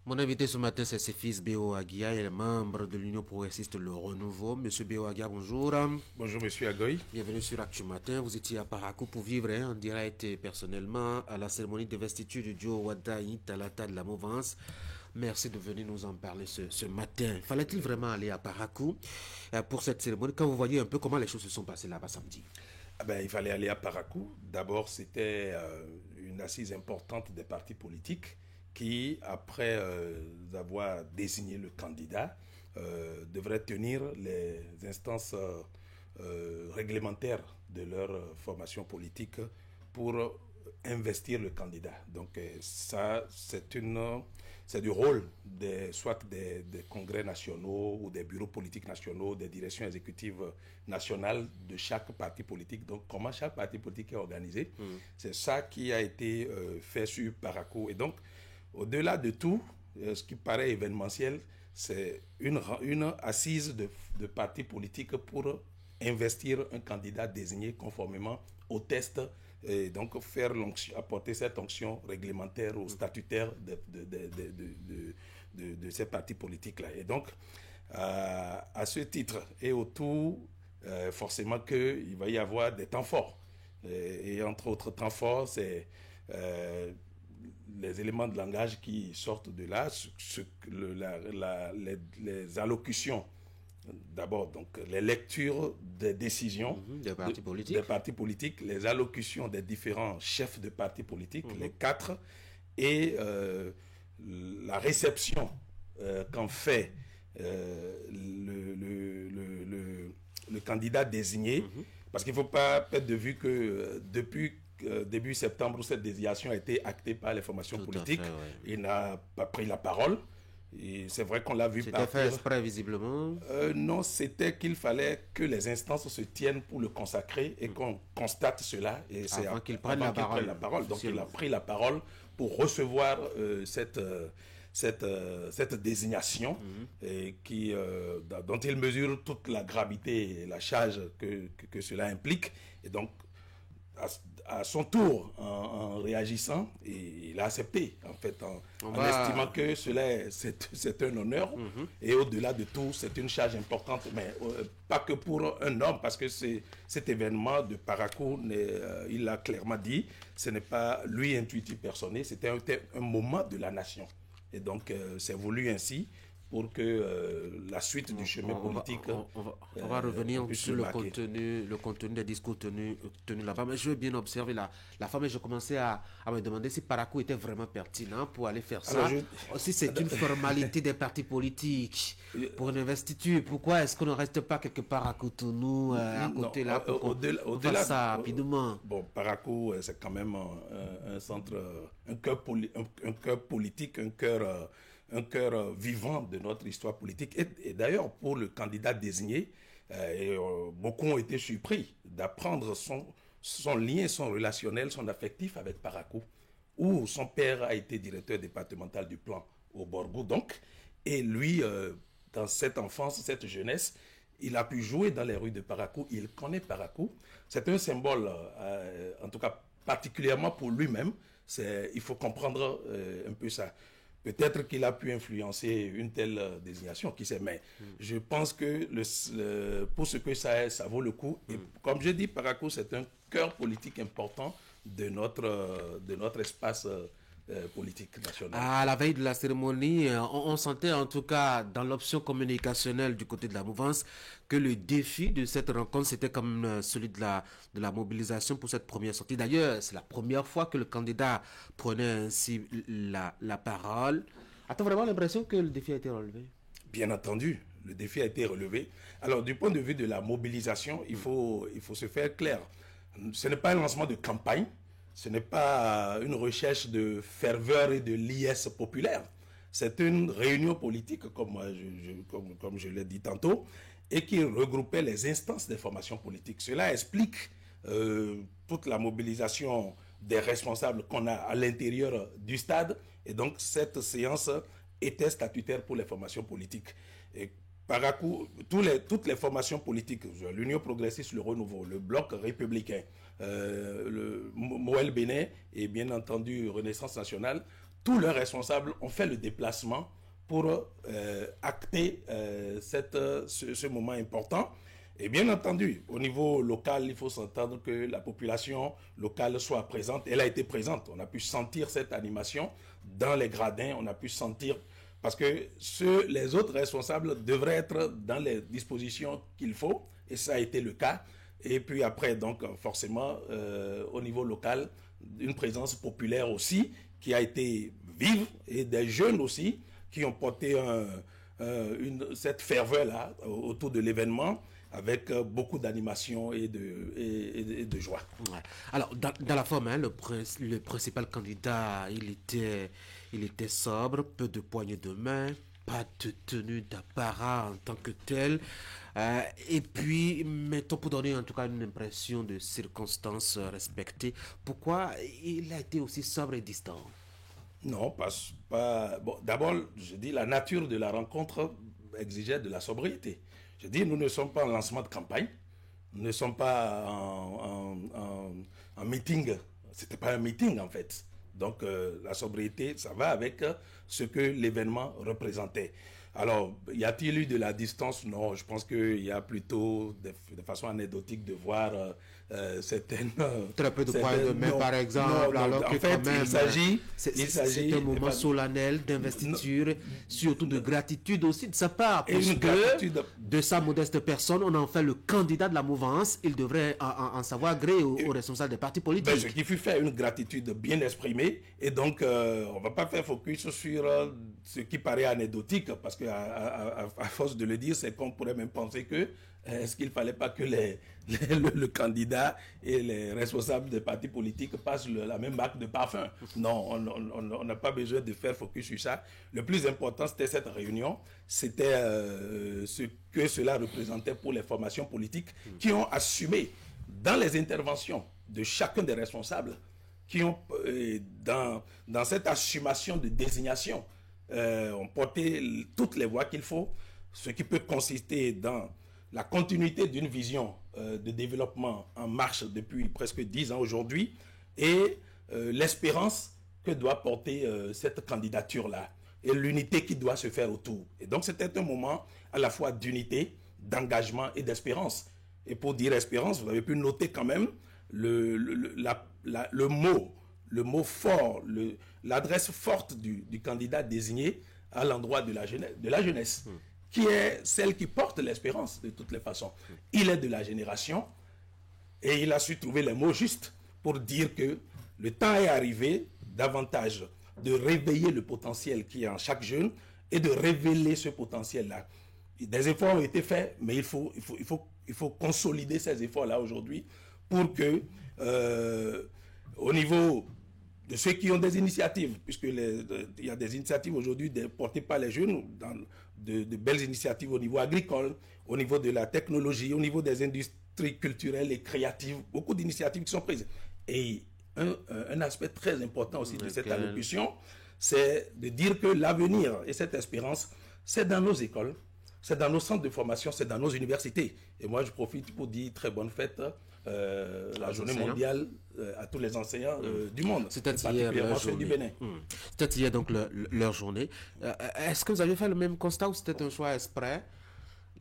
Mon invité ce matin, c'est ses fils Béo Aguia, il est membre de l'Union progressiste Le Renouveau. Monsieur Béo Aguia, bonjour. Bonjour Monsieur Agoy. Bienvenue sur Actu Matin. Vous étiez à Parakou pour vivre en direct et personnellement à la cérémonie d'investiture du duo Wada Talata de la Mouvance. Merci de venir nous en parler ce matin. Fallait-il vraiment aller à Parakou pour cette cérémonie quand vous voyez un peu comment les choses se sont passées là-bas samedi? Il fallait aller à Parakou. D'abord, c'était une assise importante des partis politiques qui, après avoir désigné le candidat, devraient tenir les instances réglementaires de leur formation politique pour investir le candidat. Donc ça, c'est du rôle soit des congrès nationaux ou des bureaux politiques nationaux, des directions exécutives nationales de chaque parti politique. Donc comment chaque parti politique est organisé, c'est ça qui a été fait sur Parakou. Et donc, au-delà de tout, ce qui paraît événementiel, c'est une assise de partis politiques pour investir un candidat désigné conformément au test et donc apporter cette onction réglementaire ou statutaire de ces partis politiques-là. Et donc, à ce titre et autour, forcément qu'il va y avoir des temps forts. Et entre autres temps forts, c'est les éléments de langage qui sortent de là, les allocutions. D'abord, donc, les lectures des décisions des partis politiques, les allocutions des différents chefs de partis politiques, les 4, et la réception qu'en fait le candidat désigné, parce qu'il ne faut pas perdre de vue que depuis début septembre, où cette désignation a été actée par les formations politiques, il n'a pas pris la parole. Et c'est vrai qu'on l'a vu partir. C'était fait exprès, visiblement. Non, c'était qu'il fallait que les instances se tiennent pour le consacrer et qu'on constate cela. Et c'est avant qu'il prenne la parole. Donc il a pris la parole pour recevoir cette désignation et dont il mesure toute la gravité et la charge que cela implique. Et donc, à son tour, en réagissant, et il a accepté, en fait, en estimant que cela c'est un honneur, et au-delà de tout, c'est une charge importante, mais pas que pour un homme, parce que cet événement de Parakou, il l'a clairement dit, ce n'est pas lui intuitif personnel, c'était un moment de la nation. Et donc, c'est voulu ainsi, pour que la suite du chemin politique... On va revenir sur le contenu des discours tenus là-bas. Mais je veux bien observer la femme et je commençais à me demander si Parakou était vraiment pertinent pour aller faire ça. Si c'est une formalité des partis politiques pour une investiture, pourquoi est-ce qu'on ne reste pas quelque part à Cotonou, à côté là, pour qu'on fasse ça rapidement? Bon, Parakou, c'est quand même un centre, un cœur politique, un cœur vivant de notre histoire politique. Et d'ailleurs, pour le candidat désigné, beaucoup ont été surpris d'apprendre son lien, son relationnel, son affectif avec Parakou, où son père a été directeur départemental du plan au Borgou, donc. Et lui, dans cette enfance, cette jeunesse, il a pu jouer dans les rues de Parakou, il connaît Parakou. C'est un symbole, en tout cas particulièrement pour lui-même. Il faut comprendre un peu ça. Peut-être qu'il a pu influencer une telle désignation, qui sait, mais je pense que pour ce que ça est, ça vaut le coup. Et comme je dis, Parakou, c'est un cœur politique important de notre espace politique nationale. À la veille de la cérémonie, on sentait en tout cas dans l'option communicationnelle du côté de la mouvance que le défi de cette rencontre, c'était comme celui de la mobilisation pour cette première sortie. D'ailleurs, c'est la première fois que le candidat prenait ainsi la parole. As-tu vraiment l'impression que le défi a été relevé? Bien entendu, le défi a été relevé. Alors, du point de vue de la mobilisation, il faut se faire clair. Ce n'est pas un lancement de campagne. Ce n'est pas une recherche de ferveur et de liesse populaire. C'est une réunion politique, comme je l'ai dit tantôt, et qui regroupait les instances des formations politiques. Cela explique toute la mobilisation des responsables qu'on a à l'intérieur du stade. Et donc, cette séance était statutaire pour les formations politiques. Et Parakou, toutes les formations politiques, l'Union progressiste, le Renouveau, le Bloc républicain, le Moël Bénin et bien entendu Renaissance nationale, tous leurs responsables ont fait le déplacement pour acter ce moment important. Et bien entendu, au niveau local, il faut s'entendre que la population locale soit présente. Elle a été présente. On a pu sentir cette animation dans les gradins. On a pu sentir... Parce que les autres responsables devraient être dans les dispositions qu'il faut. Et ça a été le cas. Et puis après, donc, forcément, au niveau local, une présence populaire aussi qui a été vive. Et des jeunes aussi qui ont porté cette ferveur-là autour de l'événement, avec beaucoup d'animation et de joie. Ouais. Alors, dans la forme, hein, le principal candidat, il était sobre, peu de poignées de main, pas de tenue d'apparat en tant que tel. Et puis, mettons pour donner en tout cas une impression de circonstances respectées, pourquoi il a été aussi sobre et distant? Non, pas. Bon, d'abord, je dis la nature de la rencontre exigeait de la sobriété. Je dis, nous ne sommes pas en lancement de campagne, nous ne sommes pas en meeting. C'était pas un meeting en fait. Donc la sobriété, ça va avec ce que l'événement représentait. Alors, y a-t-il eu de la distance? Non, je pense qu'il y a plutôt, de façon anecdotique, de voir certaines... Très peu de points de main, par exemple. Non, alors en fait, quand même, c'est un moment solennel d'investiture, surtout de gratitude aussi de sa part. Et une gratitude de sa modeste personne, on en fait le candidat de la mouvance. Il devrait en savoir gré aux responsables des partis politiques. Ben, ce qui fut fait, une gratitude bien exprimée. Et donc, on ne va pas faire focus sur ce qui paraît anecdotique, parce que à force de le dire, c'est qu'on pourrait même penser que est-ce qu'il ne fallait pas que le candidat et les responsables des partis politiques passent la même marque de parfum? Non, on n'a pas besoin de faire focus sur ça. Le plus important, c'était cette réunion. C'était ce que cela représentait pour les formations politiques qui ont assumé dans les interventions de chacun des responsables, qui ont, dans cette assumation de désignation, ont porté toutes les voix qu'il faut, ce qui peut consister dans la continuité d'une vision de développement en marche depuis presque 10 ans aujourd'hui et l'espérance que doit porter cette candidature-là et l'unité qui doit se faire autour. Et donc c'était un moment à la fois d'unité, d'engagement et d'espérance. Et pour dire espérance, vous avez pu noter quand même le mot fort, l'adresse forte du candidat désigné à l'endroit de la jeunesse, qui est celle qui porte l'espérance de toutes les façons. Il est de la génération et il a su trouver les mots justes pour dire que le temps est arrivé davantage de réveiller le potentiel qui est en chaque jeune et de révéler ce potentiel-là. Des efforts ont été faits, mais il faut consolider ces efforts-là aujourd'hui pour que, au niveau de ceux qui ont des initiatives, puisqu'il y a des initiatives aujourd'hui portées par les jeunes, de belles initiatives au niveau agricole, au niveau de la technologie, au niveau des industries culturelles et créatives, beaucoup d'initiatives qui sont prises. Et un aspect très important aussi de cette allocution, c'est de dire que l'avenir et cette espérance, c'est dans nos écoles, c'est dans nos centres de formation, c'est dans nos universités. Et moi, je profite pour dire très bonne fête la journée mondiale à tous les enseignants du monde. C'était hier leur journée. Du Bénin. C'était hier donc leur journée. Est-ce que vous avez fait le même constat ou c'était un choix exprès?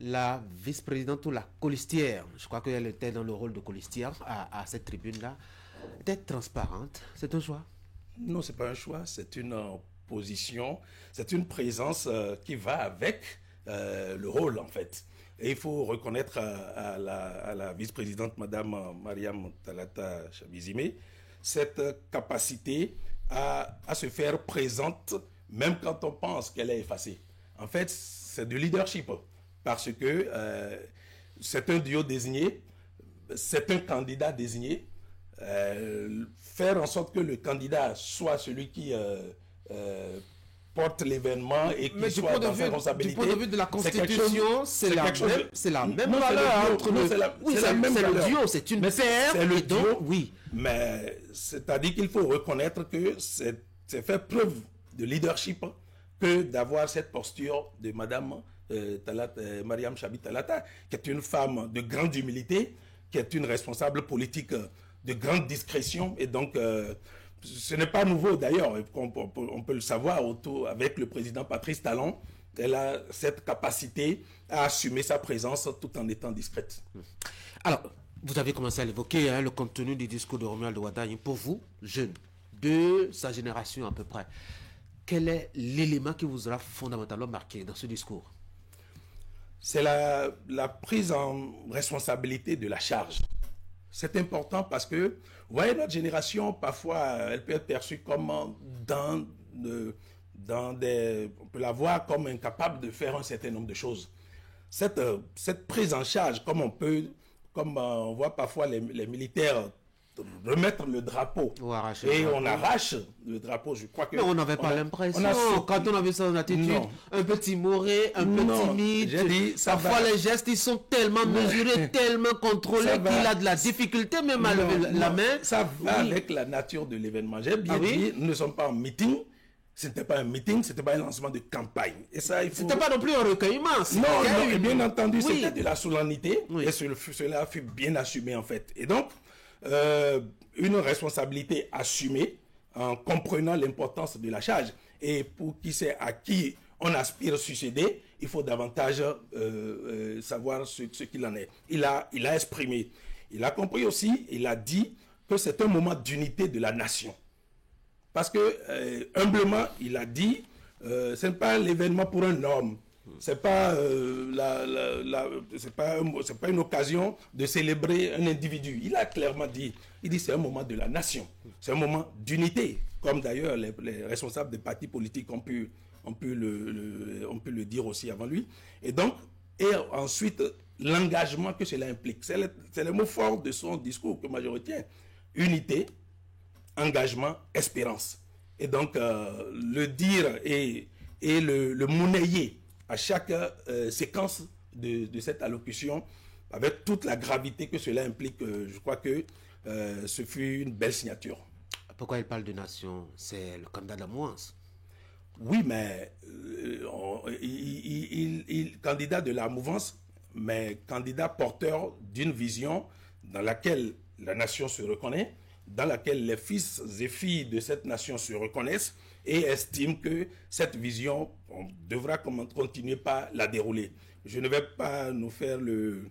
La vice-présidente ou la colistière, je crois qu'elle était dans le rôle de colistière à cette tribune-là, d'être transparente, c'est un choix? Non, c'est pas un choix, c'est une position, c'est une présence qui va avec le rôle en fait. Et il faut reconnaître à la vice-présidente, Madame Mariam Talata Chabizime, cette capacité à se faire présente, même quand on pense qu'elle est effacée. En fait, c'est du leadership, parce que c'est un duo désigné, c'est un candidat désigné. Faire en sorte que le candidat soit celui qui porte l'événement et qui soit dans ses responsabilités. Du point de vue de la Constitution, c'est la même valeur entre nous. Oui, c'est le duo, c'est une paire. C'est le duo, oui. Mais c'est-à-dire qu'il faut reconnaître que c'est faire preuve de leadership que d'avoir cette posture de Madame Mariam Chabi Talata, qui est une femme de grande humilité, qui est une responsable politique de grande discrétion. Et donc, ce n'est pas nouveau d'ailleurs, on peut le savoir avec le président Patrice Talon. Elle a cette capacité à assumer sa présence tout en étant discrète. Alors, vous avez commencé à l'évoquer, hein, le contenu du discours de Romuald Wardani. Pour vous, jeune, de sa génération à peu près, quel est l'élément qui vous aura fondamentalement marqué dans ce discours? C'est la prise en responsabilité de la charge. C'est important parce que, vous voyez, notre génération, parfois, elle peut être perçue comme on peut la voir comme incapable de faire un certain nombre de choses. Cette prise en charge, comme on voit parfois les militaires remettre le drapeau et on arrache le drapeau, je crois que... Mais on n'avait pas l'impression, quand on a vu ça en attitude, un peu timoré, un peu timide, parfois les gestes ils sont tellement mesurés, tellement contrôlés qu'il a de la difficulté même à lever la main. Ça va avec la nature de l'événement. J'ai bien dit, nous ne sommes pas en meeting. Ce n'était pas un meeting, ce n'était pas un lancement de campagne. Et ça, il faut... C'était pas non plus un recueillement. Non, et bien entendu, c'était de la solennité. Et cela fut bien assumé en fait. Et donc, une responsabilité assumée en comprenant l'importance de la charge. Et pour qui sait à qui on aspire à succéder, il faut davantage savoir ce qu'il en est. Il a exprimé. Il a compris aussi, il a dit que c'est un moment d'unité de la nation. Parce que, humblement, il a dit, ce n'est pas l'événement pour un homme. Ce n'est pas, c'est pas une occasion de célébrer un individu. Il a clairement dit, c'est un moment de la nation. C'est un moment d'unité. Comme d'ailleurs les responsables des partis politiques ont pu le dire aussi avant lui. Et donc, ensuite, l'engagement que cela implique. C'est le mot fort de son discours que moi je retiens. Unité, engagement, espérance. Et donc, le dire et le monnayer à chaque séquence de cette allocution, avec toute la gravité que cela implique, je crois que ce fut une belle signature. Pourquoi il parle de nation? C'est le candidat de la mouvance. Oui, mais candidat de la mouvance, mais candidat porteur d'une vision dans laquelle la nation se reconnaît, dans laquelle les fils et filles de cette nation se reconnaissent et estiment que cette vision, on devra continuer par la dérouler. Je ne vais pas nous faire le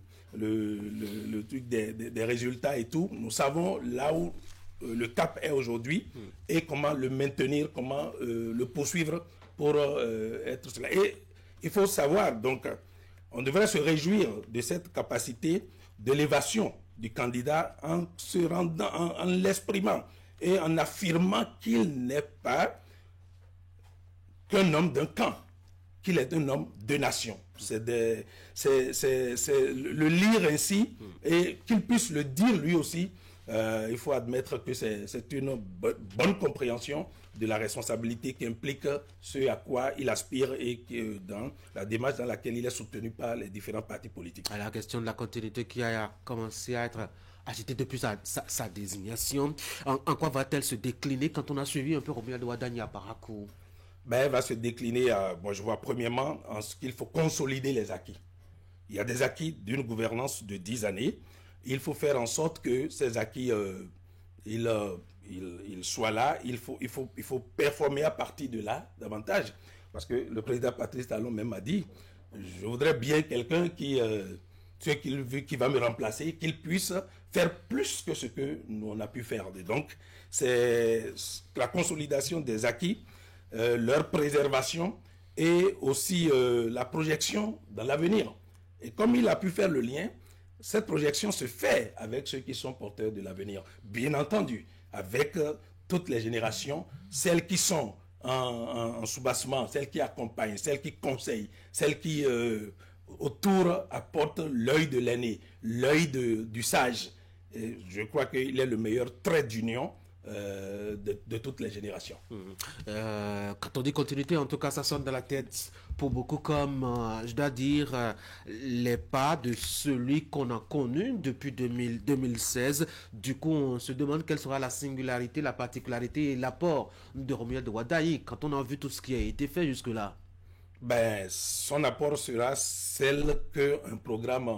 truc des résultats et tout. Nous savons là où le cap est aujourd'hui et comment le maintenir, comment le poursuivre pour être cela. Et il faut savoir, donc, on devrait se réjouir de cette capacité d'élévation du candidat en se rendant, en l'exprimant et en affirmant qu'il n'est pas qu'un homme d'un camp, qu'il est un homme de nation. C'est le lire ainsi et qu'il puisse le dire lui aussi. Il faut admettre que c'est une bonne compréhension de la responsabilité qui implique ce à quoi il aspire et que dans la démarche dans laquelle il est soutenu par les différents partis politiques. À la question de la continuité qui a commencé à être agitée depuis sa désignation, en quoi va-t-elle se décliner quand on a suivi un peu Romuald Wardani à Parakou? Elle va se décliner, moi je vois premièrement en ce qu'il faut consolider les acquis. Il y a des acquis d'une gouvernance de 10 années. Il faut faire en sorte que ces acquis ils soient là. Il faut performer à partir de là davantage. Parce que le président Patrice Talon même a dit, je voudrais bien quelqu'un qui va me remplacer, qu'il puisse faire plus que ce que nous on a pu faire. Donc, c'est la consolidation des acquis, leur préservation et aussi la projection dans l'avenir. Et comme il a pu faire le lien, cette projection se fait avec ceux qui sont porteurs de l'avenir. Bien entendu, avec toutes les générations, celles qui sont en soubassement, celles qui accompagnent, celles qui conseillent, celles qui autour apportent l'œil de l'aîné, l'œil du sage. Et je crois qu'il est le meilleur trait d'union de toutes les générations. Quand on dit continuité, en tout cas, ça sonne dans la tête pour beaucoup comme, je dois dire, les pas de celui qu'on a connu depuis 2016. Du coup, on se demande quelle sera la singularité, la particularité et l'apport de Romuald Wardani quand on a vu tout ce qui a été fait jusque-là. Son apport sera celle qu'un programme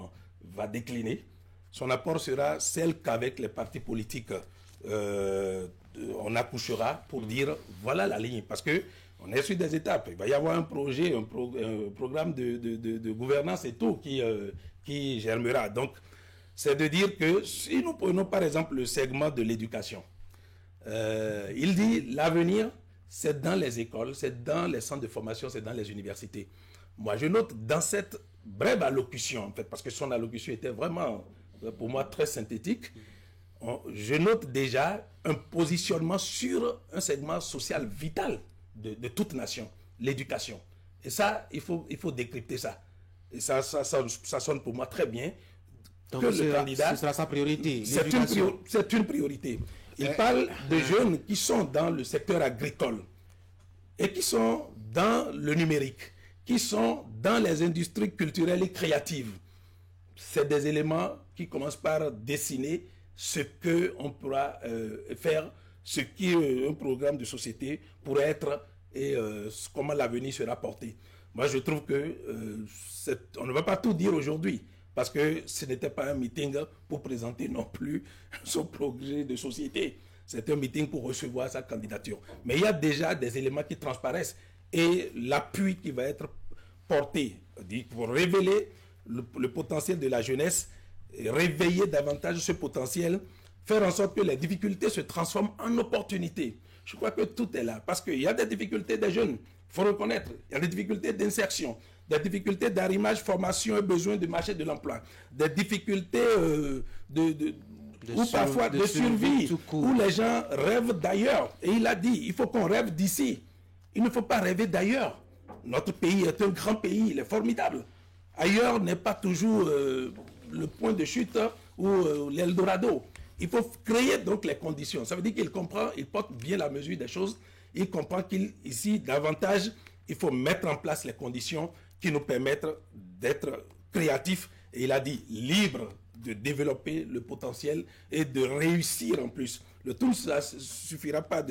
va décliner. Son apport sera celle qu'avec les partis politiques on accouchera pour dire voilà la ligne. Parce que on est sur des étapes. Il va y avoir un projet, un programme de gouvernance et tout qui germera. Donc, c'est de dire que si nous prenons par exemple le segment de l'éducation, il dit l'avenir, c'est dans les écoles, c'est dans les centres de formation, c'est dans les universités. Moi, je note dans cette brève allocution, en fait, parce que son allocution était vraiment, pour moi, très synthétique, je note déjà un positionnement sur un segment social vital de toute nation, l'éducation. Et ça, il faut décrypter ça. Et ça sonne pour moi très bien. Donc, le candidat, ce sera sa priorité. C'est une priorité. Il parle de jeunes qui sont dans le secteur agricole et qui sont dans le numérique, qui sont dans les industries culturelles et créatives. C'est des éléments qui commencent par dessiner ce qu'on pourra faire, ce qui est un programme de société pourrait être et comment l'avenir sera porté. Moi, je trouve que on ne va pas tout dire aujourd'hui, parce que ce n'était pas un meeting pour présenter non plus son projet de société. C'est un meeting pour recevoir sa candidature. Mais il y a déjà des éléments qui transparaissent et l'appui qui va être porté pour révéler le potentiel de la jeunesse, réveiller davantage ce potentiel, faire en sorte que les difficultés se transforment en opportunités. Je crois que tout est là, parce qu'il y a des difficultés des jeunes, il faut reconnaître, il y a des difficultés d'insertion, des difficultés d'arrimage, formation et besoin de marché de l'emploi, des difficultés ou parfois de survie, où les gens rêvent d'ailleurs. Et il a dit, il faut qu'on rêve d'ici. Il ne faut pas rêver d'ailleurs. Notre pays est un grand pays, il est formidable. Ailleurs n'est pas toujours le point de chute ou l'Eldorado. Il faut créer donc les conditions. Ça veut dire qu'il comprend, il porte bien la mesure des choses. Il comprend qu'ici, davantage, il faut mettre en place les conditions qui nous permettent d'être créatifs. Et il a dit libre de développer le potentiel et de réussir en plus. Le tout, ça ne suffira pas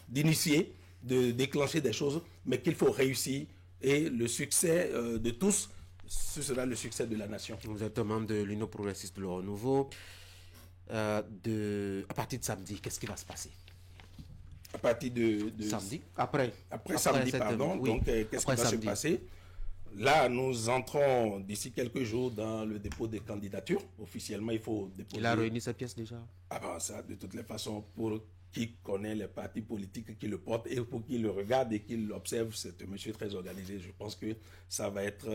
d'initier, de déclencher des choses, mais qu'il faut réussir. Et le succès de tous, ce sera le succès de la nation. Vous êtes membre de l'Union progressiste Le Renouveau. À partir de samedi, qu'est-ce qui va se passer? À partir de samedi, après samedi, pardon. Oui, donc, qu'est-ce qui va se passer? Là, nous entrons d'ici quelques jours dans le dépôt des candidatures. Officiellement, il faut déposer. Il a réuni ses pièces déjà? Ah ben ça, de toutes les façons, pour qui connaît les partis politiques qui le portent et pour qui le regarde et qui l'observe, c'est un monsieur très organisé. Je pense que ça va être,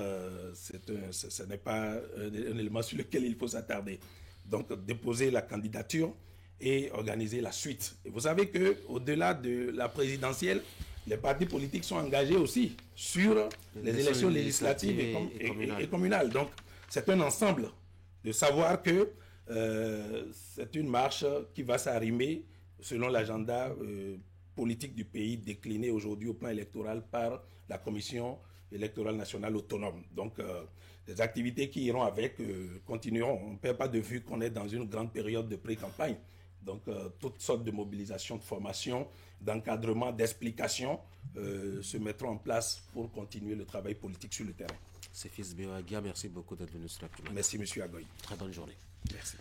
ce n'est pas un élément sur lequel il faut s'attarder. Donc, déposer la candidature et organiser la suite. Et vous savez qu'au-delà de la présidentielle, les partis politiques sont engagés aussi sur les élections législatives et communales. Donc, c'est un ensemble de savoir que c'est une marche qui va s'arrimer selon l'agenda politique du pays décliné aujourd'hui au plan électoral par la Commission électorale nationale autonome. Donc, les activités qui iront avec continueront. On ne perd pas de vue qu'on est dans une grande période de pré-campagne. Donc, toutes sortes de mobilisations, de formation, d'encadrement, d'explication se mettront en place pour continuer le travail politique sur le terrain. C'est Fils Béoagia, merci beaucoup d'être venu sur la Primature. Merci, M. Agoy. Très bonne journée. Merci.